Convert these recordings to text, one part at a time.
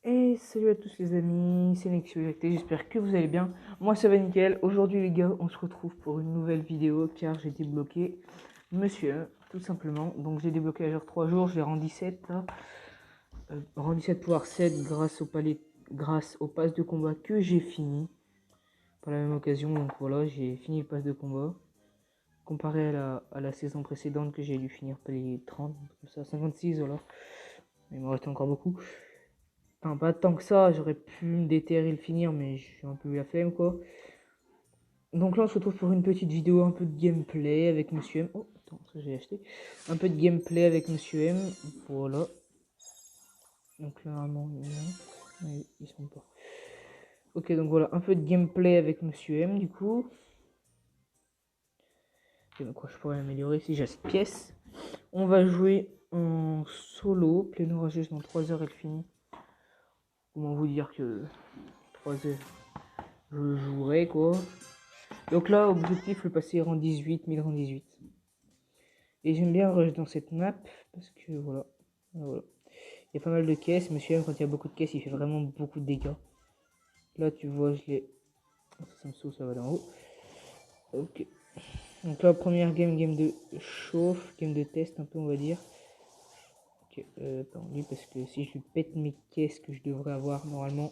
Et salut à tous les amis, c'est Nexio, j'espère que vous allez bien. Moi ça va nickel. Aujourd'hui les gars, on se retrouve pour une nouvelle vidéo car j'ai débloqué Monsieur, tout simplement. Donc j'ai débloqué à genre 3 jours, je l'ai rendu 7 là. Rendu 7 pouvoir 7 grâce au pass de combat que j'ai fini. Par la même occasion, donc voilà, j'ai fini le pass de combat. Comparé à la saison précédente que j'ai dû finir par les 30, comme ça, 56 voilà. Il me reste encore beaucoup. Enfin, pas tant que ça, j'aurais pu me déterrer le finir, mais j'ai un peu eu la flemme, quoi. Donc là, on se retrouve pour une petite vidéo, un peu de gameplay avec Monsieur M. Oh, attends, ça j'ai acheté. Un peu de gameplay avec Monsieur M. Voilà. Donc là, normalement, non, ils sont pas. Ok, donc voilà, un peu de gameplay avec Monsieur M, du coup. Et donc, quoi, je pourrais améliorer si j'ai cette pièce. On va jouer en solo. Pleine orageuse dans 3 heures, elle finit. Comment vous dire que 3 heures, je jouerai, quoi. Donc là, objectif, le passer rang 18, 1000 rang 18. Et j'aime bien rush dans cette map, parce que voilà. Voilà. Il y a pas mal de caisses. Monsieur M, quand il y a beaucoup de caisses, il fait vraiment beaucoup de dégâts. Là, tu vois, je l'ai... Ça me saoule, ça va d'en haut. Ok. Donc là, première game de chauffe, game de test, un peu, on va dire. Ok, pardon, lui, parce que si je lui pète mes caisses que je devrais avoir normalement,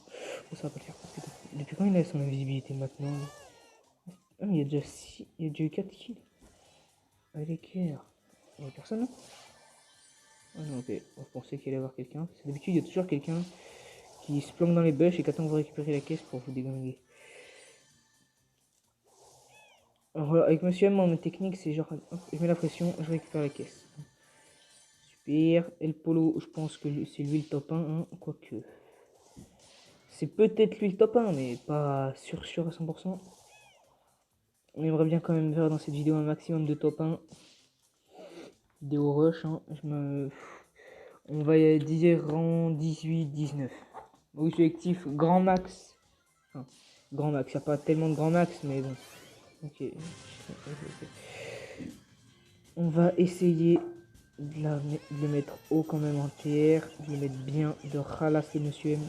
ça va pas le faire. Depuis quand il a son invisibilité maintenant? Ah, mais il y a déjà 6, il y a déjà eu 4 kills. Allez, l'équerre. Il n'y a personne là? Ah non, ok, on pensait qu'il allait y avoir quelqu'un. D'habitude, il y a toujours quelqu'un qui se planque dans les bush et qu'attend que vous récupérez la caisse pour vous déglinguer. Alors voilà, avec Monsieur M, mon technique, c'est genre, hop, je mets la pression, je récupère la caisse. Super. Et le polo, je pense que c'est lui le top 1, hein, quoique. C'est peut-être lui le top 1, mais pas sûr à 100%. On aimerait bien quand même faire dans cette vidéo un maximum de top 1. Vidéo rush, hein. On va dire rang 18, 19. Objectif grand max. Enfin, grand max, il n'y a pas tellement de grand max, mais bon. Ok. On va essayer de le mettre haut quand même en TR, de le mettre bien, de ralasser Monsieur M.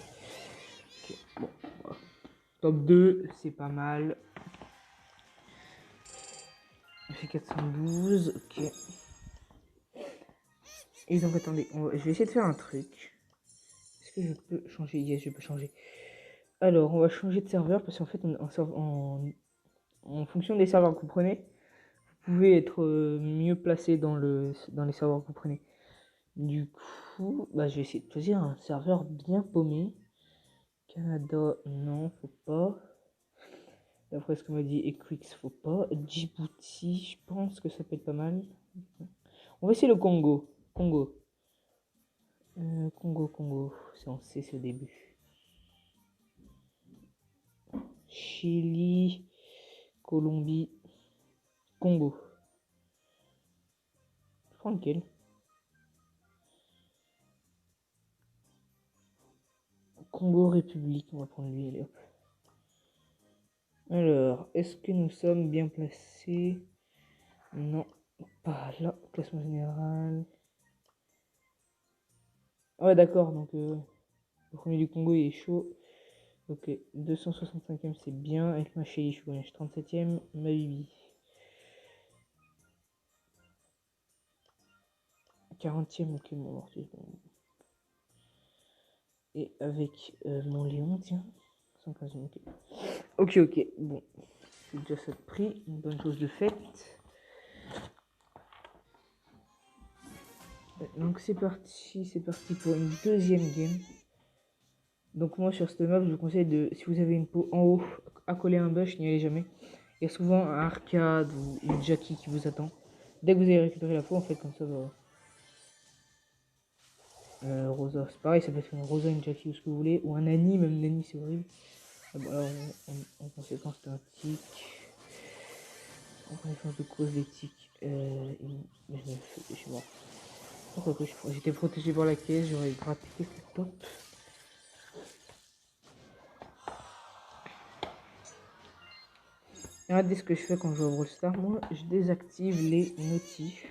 Okay, bon, voilà. Top 2, c'est pas mal. On fait 412, ok. Et donc attendez, je vais essayer de faire un truc. Est-ce que je peux changer? Yes, je peux changer. Alors, on va changer de serveur parce qu'en fait, en fonction des serveurs que vous prenez, vous pouvez être mieux placé dans les serveurs que vous prenez. Du coup, bah, je vais essayer de choisir un serveur bien paumé. Canada, non, faut pas. D'après ce qu'on m'a dit, Equix, faut pas. Djibouti, je pense que ça peut être pas mal. On va essayer le Congo. Congo. Congo. C'est en C, c'est au début. Chili, Colombie, Congo. Je prends lequel? Congo République, on va prendre lui, allez hop. Alors, est-ce que nous sommes bien placés? Non, pas là. Classement général. Ah ouais, d'accord, donc le premier du Congo il est chaud. Ok, 265ème c'est bien. Avec ma chérie, je suis 37ème, ma bibi. 40ème, ok, mon mortier. Et avec mon Léon, tiens. 115ème, ok. Ok, bon. C'est déjà ça de prix. Une bonne chose de faite. Donc c'est parti pour une deuxième game. Donc moi sur cette map, je vous conseille de, si vous avez une peau en haut, accolée à un bush, n'y allez jamais. Il y a souvent un arcade ou une Jackie qui vous attend. Dès que vous avez récupéré la peau, en fait, comme ça, va. Rosa, c'est pareil, ça peut être une Rosa, une Jackie ou ce que vous voulez. Ou un Nani, même Nani, c'est horrible. Ah bon, alors, en conséquence, c'est un tic. En conséquence de cause des tics, je suis mort. Pourquoi que j'étais protégé par la caisse, j'aurais gratté quelques top. Regardez ce que je fais quand je joue à Brawl Stars. Moi, je désactive les notifs.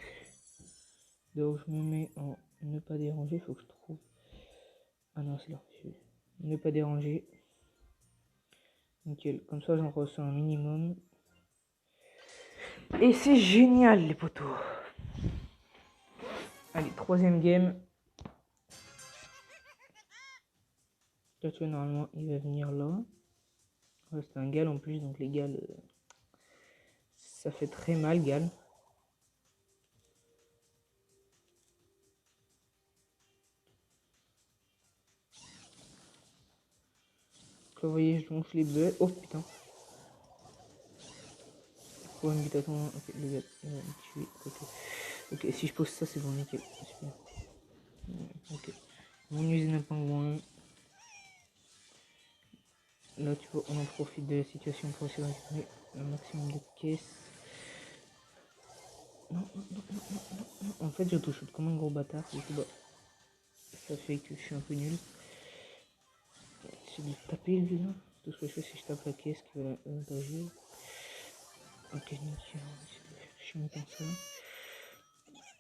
Donc, je me mets en ne pas déranger. Il faut que je trouve. Ah non, c'est là. Ne pas déranger. Nickel, comme ça j'en reçois un minimum. Et c'est génial les potos. Allez, troisième game. Là tu vois, normalement il va venir là. Ouais, c'est un gal en plus, donc les gals, ça fait très mal gal. Donc là vous voyez, je longe les bœufs. Oh putain. Pour une mutation. Ok, les gars, il va me tuer. Ok, si je pose ça, c'est bon, nickel. Super. Ok. Mon usine à pingouins. Là, tu vois, on en profite de la situation pour essayer de récupérer un maximum de caisses. Non, non, non, non, non, non, non. En fait, j'auto-shoot comme un gros bâtard. Du coup, bah, ça fait que je suis un peu nul. J'essaie de taper le vilain. Tout ce que je fais, c'est que je tape la caisse qui va l'engager. Ok, nickel. On va essayer de le faire chier comme ça.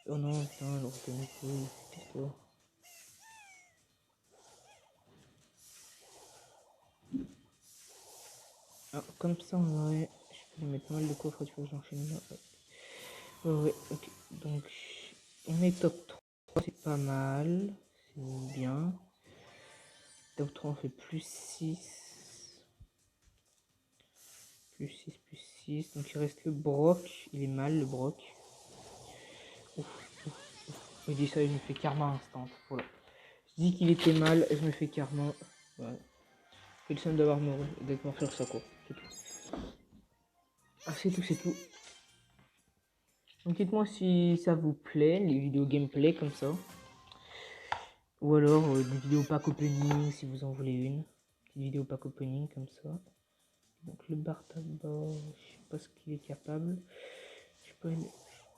Oh non, putain, le retenue mes couilles. Tais-toi. Ah, comme ça, on aurait. Je peux lui mettre mal de coffres, tu vois, j'enchaîne là. Ouais, ok. Donc, on est top 3, c'est pas mal. C'est bien. Top 3, on fait plus 6. Plus 6, plus 6. Donc, il reste le broc. Il est mal, le broc. Ouf, ouf, ouf. Je dis ça et je me fais karma instant. Voilà. Je dis qu'il était mal et je me fais karma. Voilà. J'ai le seum d'avoir mort, d'être mort sur ça, quoi. C'est tout. Ah, c'est tout, c'est tout. Donc, dites-moi si ça vous plaît, les vidéos gameplay comme ça. Ou alors des vidéos pack opening si vous en voulez une. Petite vidéo pack opening comme ça. Donc le bar tabac, je sais pas ce qu'il est capable. Je sais pas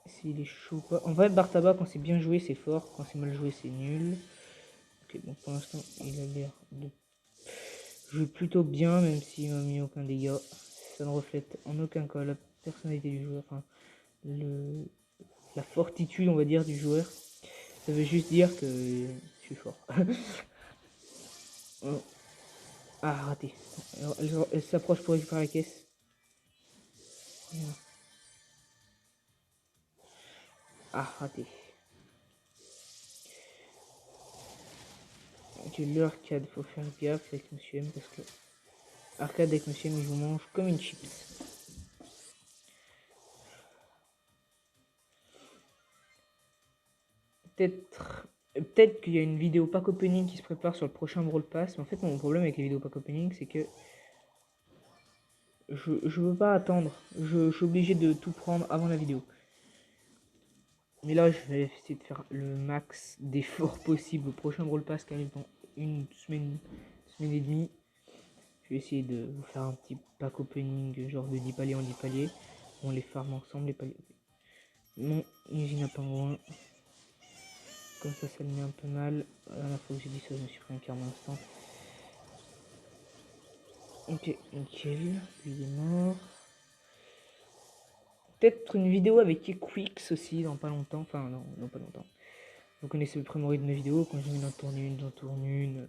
s'il est chaud ou pas. En vrai, le bar tabac, quand c'est bien joué, c'est fort. Quand c'est mal joué, c'est nul. Ok, donc pour l'instant, il a l'air de jouer plutôt bien, même s'il m'a mis aucun dégât. Ça ne reflète en aucun cas la personnalité du joueur. Enfin, la fortitude, on va dire, du joueur. Ça veut juste dire que je suis fort. Oh. Ah, raté. Alors, elle s'approche pour récupérer la caisse. Ah, raté. Ok, l'arcade, faut faire gaffe avec Monsieur M parce que arcade avec Monsieur M, il vous mange comme une chips. Peut-être qu'il y a une vidéo pack opening qui se prépare sur le prochain Brawl Pass. Mais en fait, mon problème avec les vidéos pack opening, c'est que je veux pas attendre. Je suis obligé de tout prendre avant la vidéo. Mais là, je vais essayer de faire le max d'efforts possible au prochain Brawl Pass qui arrive dans une semaine et demie. Je vais essayer de vous faire un petit pack opening genre de 10 paliers en 10 paliers. On les farm ensemble, les paliers. Mon usine à pingouins. Comme ça le met un peu mal. La dernière fois que j'ai dit ça, je me suis pris un karma instant. Ok, nickel. Il est mort. Peut-être une vidéo avec Equix aussi dans pas longtemps. Enfin, non, pas longtemps. Vous connaissez le premier de mes vidéos. Quand j'ai envie d'en tourner une, j'en tourne une.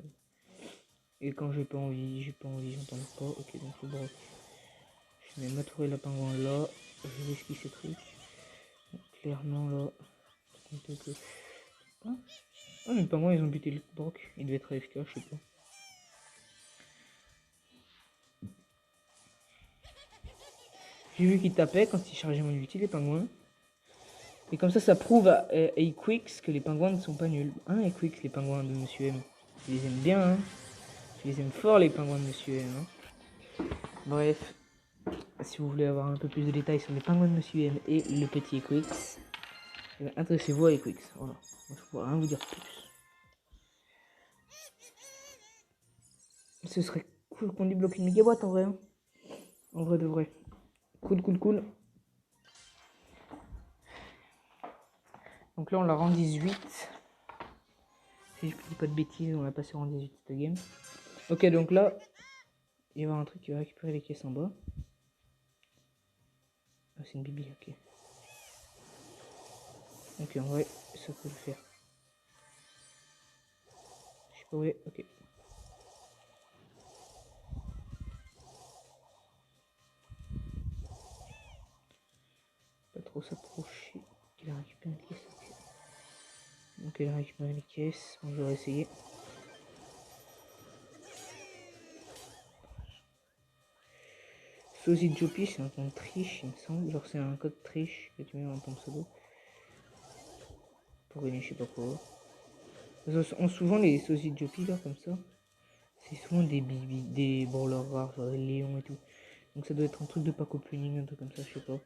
Et quand j'ai pas envie, j'en tourne pas. Ok, donc le broc. Je mets ma tour et la pingouin là. Je vais esquiver ces trucs. Donc, clairement là. Ah, mes pingouins ils ont buté le broc. Il devait être AFK, je sais pas. J'ai vu qu'il tapait quand il chargeait mon ulti les pingouins. Et comme ça prouve à Equix que les pingouins ne sont pas nuls. Hein, Equix, les pingouins de Monsieur M. Je les aime bien, hein. Je les aime fort, les pingouins de Monsieur M. Hein. Bref, si vous voulez avoir un peu plus de détails sur les pingouins de Monsieur M et le petit Equix, intéressez-vous à Equix. Voilà. Moi, je pourrais rien vous dire plus. Ce serait cool qu'on débloque une mégaboîte en vrai. Hein. En vrai de vrai. Cool. Donc là, on la rend 18. Si je dis pas de bêtises, on l'a passé en 18 cette game. Ok, donc là, il y aura un truc qui va récupérer les caisses en bas. Ah, c'est une bibi, ok. Ok, en vrai, ça peut le faire. Je sais pas où est, ok. Ok, là, récupérer les caisses. Bon, je vais essayer. Sosie Jopi, c'est un compte triche, il me semble. Genre, c'est un code triche que tu mets dans ton pseudo. Pour gagner, je sais pas quoi. Souvent, les Sosie Jopi, là, comme ça, c'est souvent des bibi, des brawlers rares, genre des lions et tout. Donc, ça doit être un truc de pack opening, un truc comme ça, je sais pas.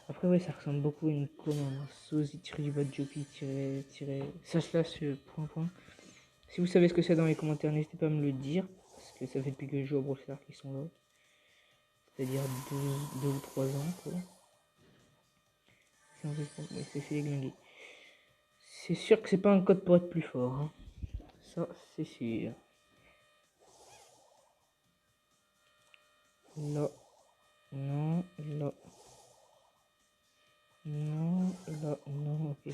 Après, ouais, ça ressemble beaucoup à une commande. Sosie-Jopi // point. Si vous savez ce que c'est dans les commentaires, n'hésitez pas à me le dire. Parce que ça fait depuis que je joue au Brawl Stars qu'ils sont là. C'est-à-dire 2 ou 3 ans, quoi. C'est fait déglinguer. C'est sûr que c'est pas un code pour être plus fort. Hein. Ça, c'est sûr. Là. Non. Là. Non. Là. Non. Ok.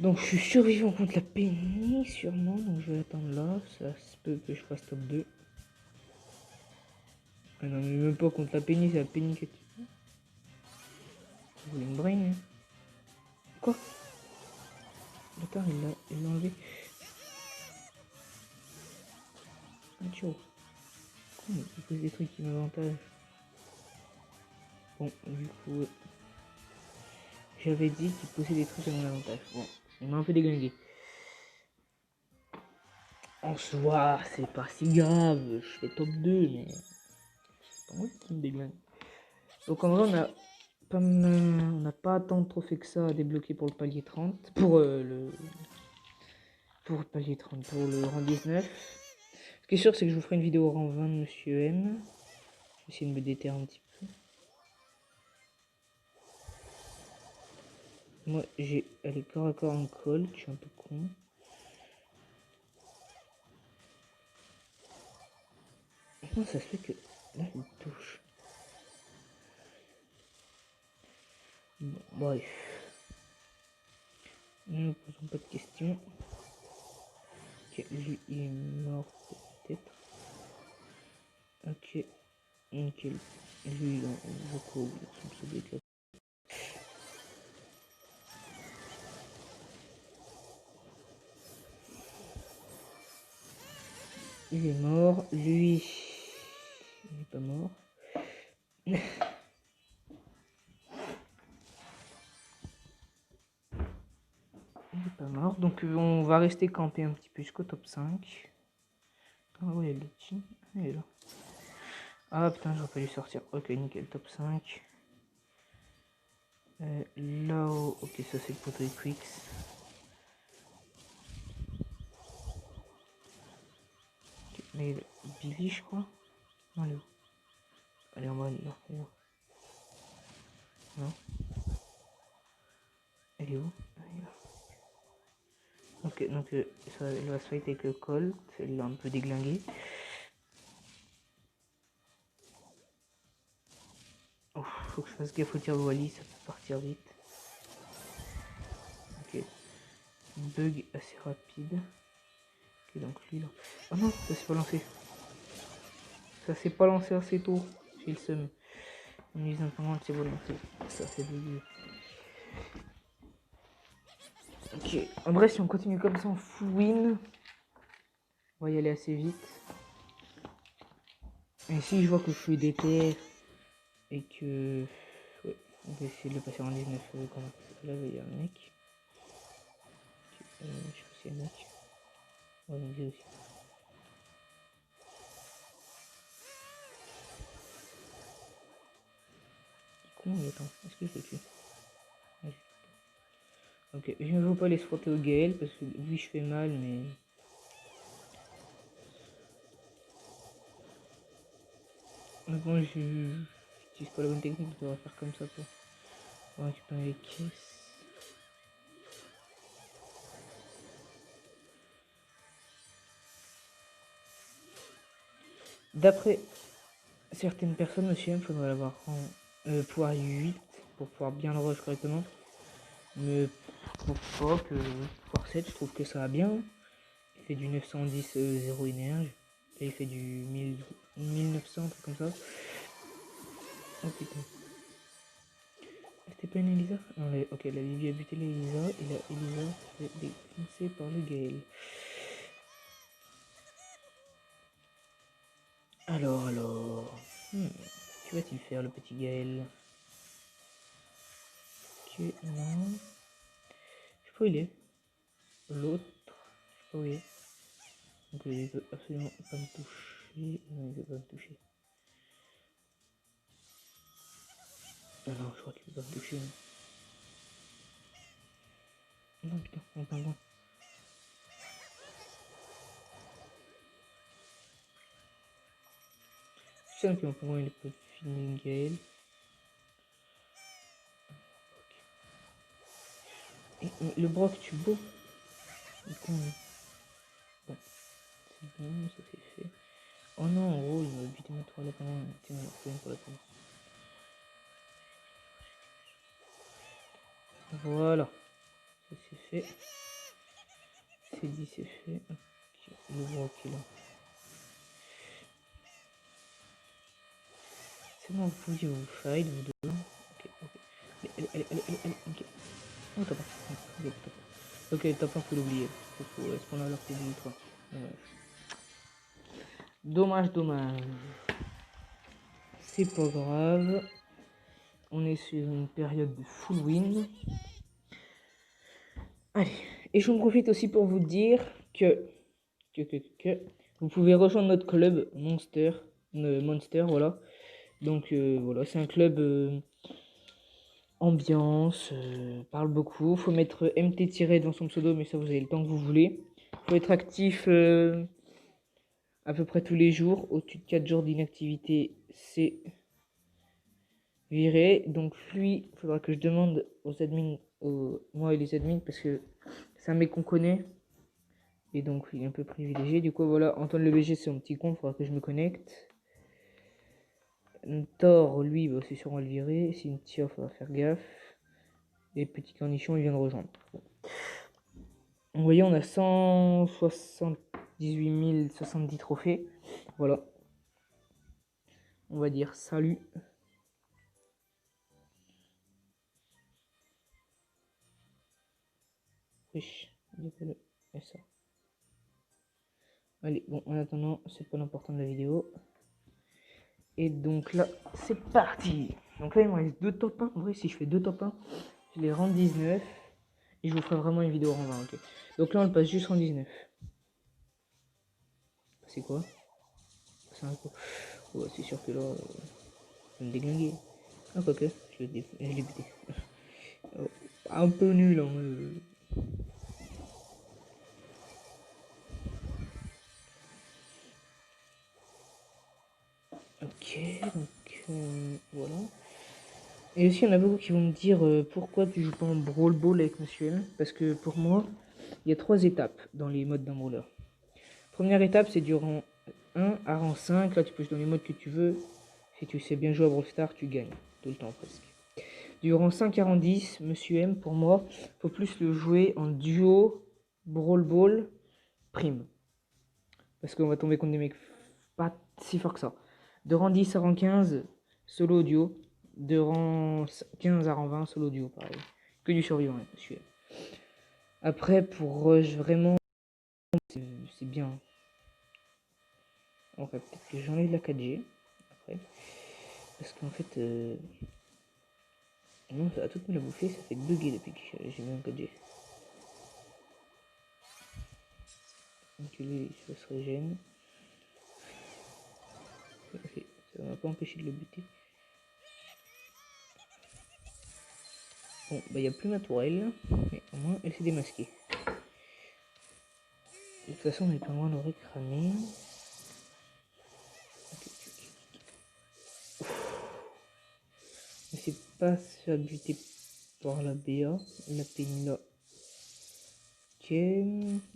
Donc je suis survivant contre la Penny, sûrement. Donc je vais attendre là. Ça se peut que je fasse top 2. Ah non, mais même pas contre la Penny, c'est la Penny que tu... Vous voulez une brain, hein. Quoi? D'accord, il l'a enlevé. Ah, ciao. Il pose des trucs qui m'avantagent. Bon, du coup, j'avais dit qu'il posait des trucs à mon avantage. Bon, on m'a un peu déglingué. En soi, c'est pas si grave. Je fais top 2, mais c'est pas moi qui me déglingue. Donc en vrai, on n'a pas tant de trophées que ça à débloquer pour le palier 30. Pour le palier 30, pour le rang 19. Ce qui est sûr, c'est que je vous ferai une vidéo au rang 20 de Monsieur M. Je vais essayer de me déterrer un petit peu. Moi, j'ai allez corps à corps en colt, je suis un peu con. Comment ça se fait que là, il touche? Bon, bref. Ne nous posons pas de questions. Ok, lui, il est mort peut-être. Ok, nickel. Lui, on va quoi son pseudo éclat. Il est mort. Lui, il n'est pas mort. Il est pas mort. Donc, on va rester campé un petit peu jusqu'au top 5. Ah ouais, le team. Il est là. Ah putain, j'aurais pas dû sortir. Ok, nickel, top 5. Là-haut, ok, ça c'est le poteau Equix. Okay, mais Billy, je crois. Non, elle est où? Elle est en bas, elle est là. Elle est là. Non. Elle est où? Elle est là. Ok, donc ça, elle va se fight avec le Colt. Elle l'a un peu déglingué. Oh, faut que je fasse gaffe au tir de Wally, ça peut partir vite. Ok. Bug assez rapide. Ok, donc lui là. Oh non, ça s'est pas lancé. Ça s'est pas lancé assez tôt. J'ai le seum. On use un peu moins, c'est bon lancé. Ça c'est bugué. Ok, en vrai, si on continue comme ça en full win, on va y aller assez vite. Et si je vois que je suis DTR et que. Ouais, on va essayer de le passer en 19 quand même. Là, il y a un mec. Je sais pas si y a un mec. Ouais, donc j'ai aussi. Con, mais attends, est-ce que je le tue? Ouais, ok, je ne veux pas aller se frotter au Gaël parce que oui, je fais mal, mais. Maintenant, j'utilise pas la bonne technique, je devrais faire comme ça quoi. On va récupérer les caisses. D'après certaines personnes, monsieur M, faudrait l'avoir en pouvoir 8 pour pouvoir bien le rush correctement. Mais je trouve pas que pouvoir 7, je trouve que ça va bien. Il fait du 910 0 énergie. Et il fait du 1900, un truc comme ça. Oh putain. C'était pas une Elisa? Non, ok, la Vivi a buté l'Elisa et la Elisa se fait défoncer par le Gaël. Alors. Que va-t-il faire le petit Gaël? Ok, non. Je sais pas où il est. L'autre, je sais pas où il est. Donc il veut absolument pas me toucher. Non, il veut pas me toucher. Ah non, je crois qu'il veut pas me toucher. Non, putain, on parle loin. Je sais que pour moi il est pas fini Gaël. Et le Brock, tu beau? Bon, c'est bon, ça c'est fait. Oh non, en gros, il m'a buté ma toile quand même. Tiens, il a pour la peine. Voilà, ça c'est fait. C'est dit, c'est fait. Okay. Le Brock est là. C'est bon, vous pouvez vous fight, vous deux. Ok, ok. Allez, ok. Oh, t'as pas. Ok, t'as pas. Ok, t'as pas, faut l'oublier. Est-ce qu'on a leur fait 3. Dommage. C'est pas grave. On est sur une période de full win. Allez, et j'en profite aussi pour vous dire que vous pouvez rejoindre notre club Monster, voilà. Donc voilà, c'est un club ambiance, parle beaucoup. Faut mettre MT- devant son pseudo, mais ça vous avez le temps que vous voulez. Faut être actif à peu près tous les jours. Au-dessus de 4 jours d'inactivité, c'est viré. Donc lui, il faudra que je demande aux admins, moi et les admins, parce que c'est un mec qu'on connaît. Et donc il est un peu privilégié. Du coup voilà, Antoine le BG c'est mon petit compte, il faudra que je me connecte. Thor, lui, bah, c'est sûr on va le virer. Cynthia, il faudra faire gaffe. Et Petit Cornichon, il vient de rejoindre. Bon. Vous voyez, on a 178 070 trophées. Voilà. On va dire salut. Riche. Et ça. Allez, bon, en attendant, c'est pas l'important de la vidéo. Et donc là, c'est parti. Donc là, il me reste 2 top 1. En vrai, si je fais 2 top 1, je les rends 19. Et je vous ferai vraiment une vidéo en 20, ok. Donc là, on le passe juste en 19. C'est quoi? C'est un coup. Ouais, c'est sûr que là, je vais me déglinguer. Ah, quoique, je l'ai buté. Un peu nul, hein. Ok, donc voilà. Et aussi, il y en a beaucoup qui vont me dire pourquoi tu joues pas en Brawl Ball avec Monsieur M. Parce que pour moi, il y a 3 étapes dans les modes d'un brawler. Première étape, c'est du rang 1 à rang 5. Là, tu peux jouer dans les modes que tu veux. Si tu sais bien jouer à Brawl Stars, tu gagnes. Tout le temps presque. Du rang 5 à rang 10, Monsieur M, pour moi, faut plus le jouer en duo, Brawl Ball, prime. Parce qu'on va tomber contre des mecs pas si forts que ça. De rang 10 à rang 15, solo duo. De rang 15 à rang 20, solo duo, pareil. Que du survivant, Monsieur M. Après, pour rush, vraiment, c'est bien. En fait, peut-être que j'enlève la 4G. Après. Parce qu'en fait, non, ça a tout me la bouffer, ça fait bugger depuis que j'ai mis un 4G. Donc lui, ça se régène. Ok, ça m'a pas empêché de le buter. Bon, bah il n'y a plus ma tourelle, mais au moins elle s'est démasquée. De toute façon, on est pas loin de recramer. Mais c'est pas se faire buter par la BA. La Penny là. Ok.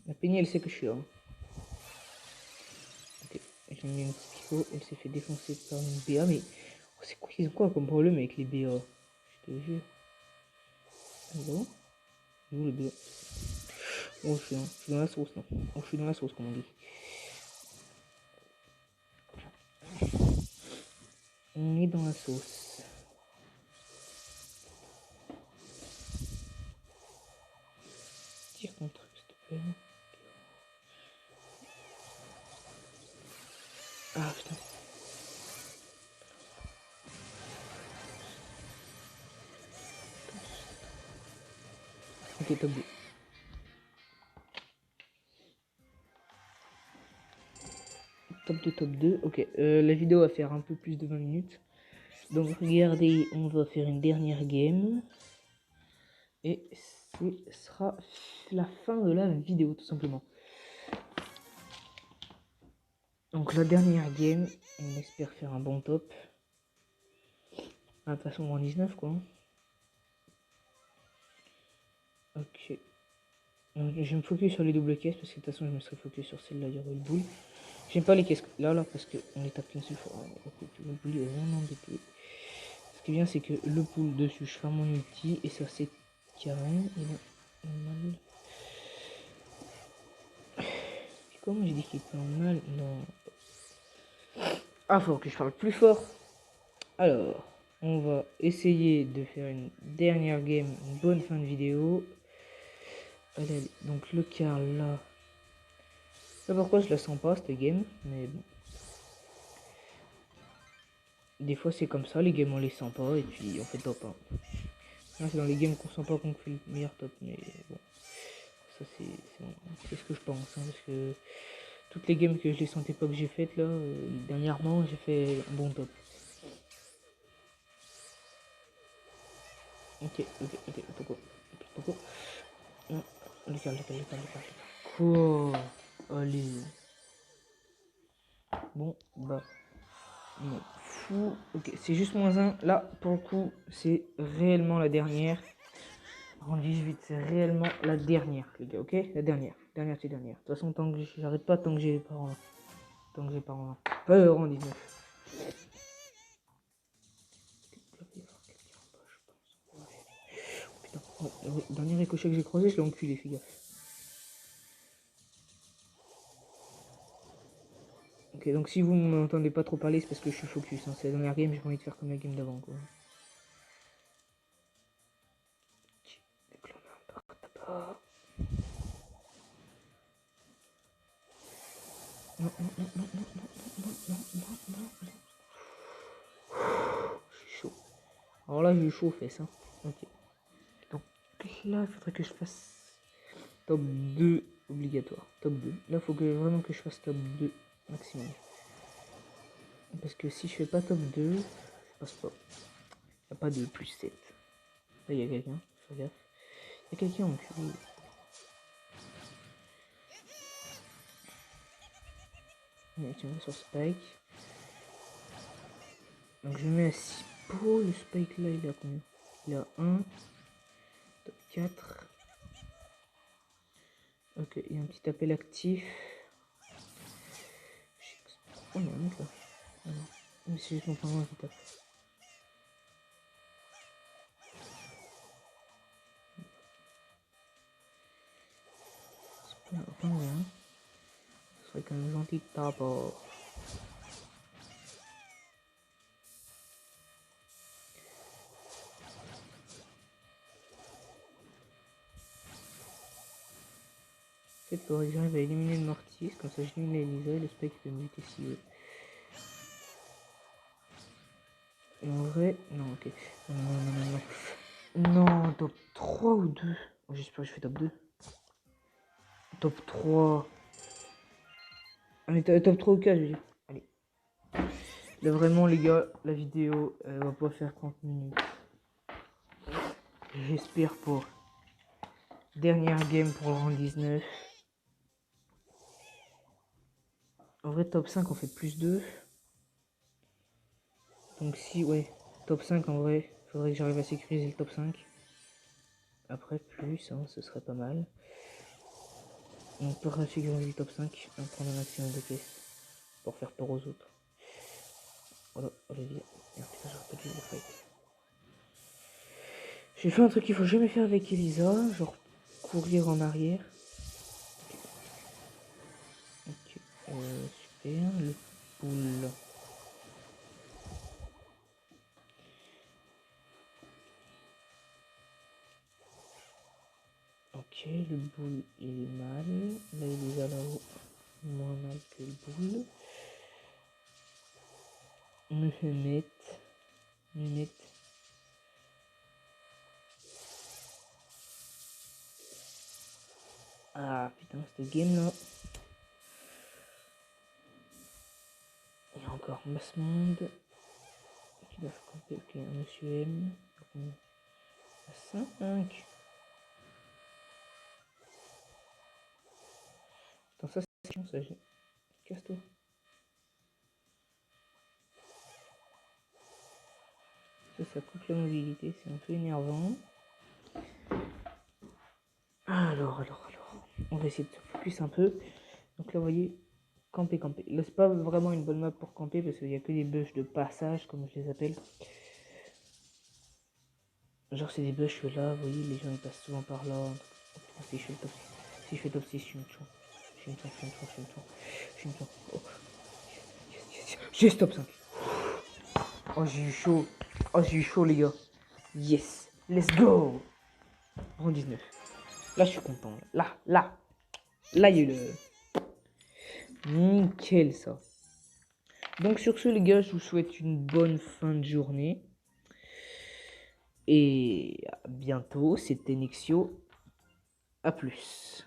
La Penny elle sait que je suis là. Ok. J'ai mis un petit faut. Elle s'est fait défoncer par une BA. Mais oh, c'est quoi qu'ils ont quoi comme problème avec les BA? Je te jure. Bon. Où le BA? Oh, je suis dans la sauce là. Oh, je suis dans la sauce comme on dit. On est dans la sauce. Ah putain. Ok, top 2. Top 2. Ok, la vidéo va faire un peu plus de 20 minutes. Donc regardez, on va faire une dernière game. Et ce sera la fin de la vidéo, tout simplement. Donc la dernière game, on espère faire un bon top. Ah, de toute façon, en 19 quoi. Ok. Donc, je vais me focus sur les doubles caisses parce que de toute façon je me serais focus sur celle-là, il y aurait le boule. J'aime pas les caisses là parce qu'on les tape qu'une seule fois. Le boule est vraiment embêté. Ce qui est bien c'est que le pool dessus, je fais mon ulti et ça c'est carré. Il a mal. Comment j'ai dit qu'il était en mal? Non. Ah, faut que je parle plus fort. Alors, on va essayer de faire une dernière game, une bonne fin de vidéo. Allez, donc le quart là. Je sais pas pourquoi je la sens pas cette game, mais bon. Des fois c'est comme ça, les games on les sent pas et puis on fait top 1. Là c'est dans les games qu'on sent pas qu'on fait le meilleur top, mais bon. Ça c'est ce que je pense, hein, parce que toutes les games que je les sentais pas que j'ai faites là, dernièrement j'ai fait un bon top. Ok, Toko. Lequel. Quoi? Allez. Bon, bah. Non. Fou. Ok, c'est juste -1. Là, pour le coup, c'est réellement la dernière. En 18, c'est réellement la dernière, les gars, ok? La dernière. Dernière, c'est dernière. De toute façon, tant que j'arrête pas, tant que j'ai pas en. Tant que j'ai pas en. Pas en 19. Putain, le dernier ricochet que j'ai croisé, je l'ai enculé, fais gaffe. Ok, donc si vous m'entendez pas trop parler, c'est parce que je suis focus. Hein. C'est la dernière game, j'ai pas envie de faire comme la game d'avant, quoi. Non. Je suis chaud. Alors là, j'ai eu chaud aux fesses. Hein. Ok. Donc là, il faudrait que je fasse top 2 obligatoire. Top 2. Là, il faut que, vraiment que je fasse top 2 maximum. Parce que si je fais pas top 2, je passe pas. Il n'y a pas de plus 7. Là, il y a quelqu'un. Fais gaffe. Il y a quelqu'un en cul. Ouais, tiens, sur Spike. Donc je mets à 6 pots. Le Spike là, il a combien? Il a 1. Top 4. Ok, il y a un petit appel actif. Oh, il y a un mec là. Ah non. Mais c'est juste mon pingouin qui tape. C'est pas un pingouin. Ce serait quand même gentil de ta rapport. En fait, faudrait que j'arrive à éliminer le Mortis. Comme ça, j'élimine Elisa et le Spike peut me buter si veut. Et en vrai, non, ok. Non, top 3 ou 2? Oh, j'espère que je fais top 2. Top 3. Ah, mais top 3 ou 4, je veux dire. Allez. Là, vraiment, les gars, la vidéo, elle va pas faire 30 minutes. J'espère pas. Dernière game pour le rang 19. En vrai, top 5, on fait plus 2. Donc si, ouais, top 5 en vrai, faudrait que j'arrive à sécuriser le top 5. Après, plus, hein, ce serait pas mal. On peut sécuriser le top 5 et prendre un maximum de caisses pour faire peur aux autres. Voilà, Olivier. Merde, putain, j'aurais pas dû le fight. J'ai fait un truc qu'il faut jamais faire avec Elisa, genre courir en arrière. Ok, super, le pool. Ok, le boule il est mal. Là, il est déjà là-haut. Moins mal que le boule. Me fait mettre. Ah putain, cette game là. Il y a encore masse monde. Qui doit se camper. Ok, un monsieur M. 5. Attends, ça c'est chiant ça. Casse-toi. Ça coupe la mobilité, c'est un peu énervant. Alors. On va essayer de se focus un peu. Donc là, vous voyez, camper. Là, c'est pas vraiment une bonne map pour camper parce qu'il n'y a que des bush de passage, comme je les appelle. Genre, c'est des bush là, vous voyez, les gens ils passent souvent par là. Oh, putain, si je fais le top 6, je suis une tour. Je suis une tour. Oh. J'ai stop 5. Oh, j'ai eu chaud, les gars. Yes, let's go. En 19. Là, je suis content. Là, il y a eu le. Nickel, ça. Donc, sur ce, les gars, je vous souhaite une bonne fin de journée. Et à bientôt. C'était Nexio. A plus.